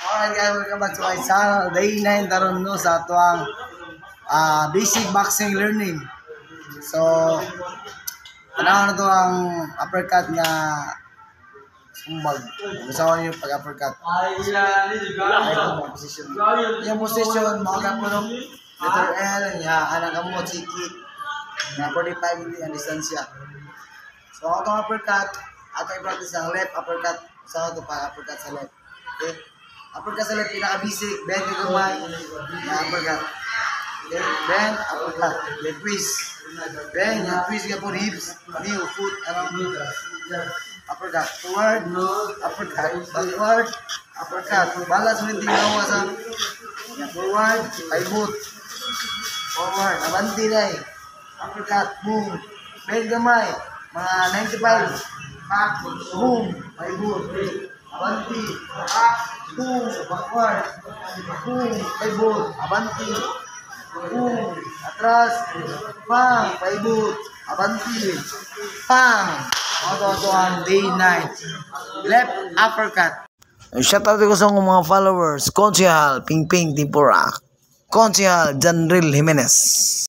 Alright guys, welcome back to my channel. Day 9 taron no sa atuang basic boxing learning. So, tanaw na to ang uppercut na sumbag. Gusto ko yung pag-uppercut. Yung position, mga kapulong letter L, anang kamot, sikit, na 45 degree ang distansya. So, ako itong uppercut, ato i-practice ang left uppercut. Sa ito pag-uppercut sa left. Okay? Uppercut sa left, pinaka-basic, bend yung gamay, na uppercut. Okay? Bend, uppercut. Then twist. Bend, yung twist ka po hips, knee, foot, uppercut. Forward, uppercut. Backward, uppercut. Balance ulit yung gawa sa forward, pivot. Forward, abanti na eh. Uppercut, boom. Bend gamay, mga 95. Back, boom, pivot. Abanti, back, boom, backward, boom, pivot, abanti, boom, atras, pang, pivot, abanti, pang. Ito ang day 9. Left uppercut. Shoutout ko sa mga followers. Konsehal Pingping Timpura, Konsehal Janril Jimenez.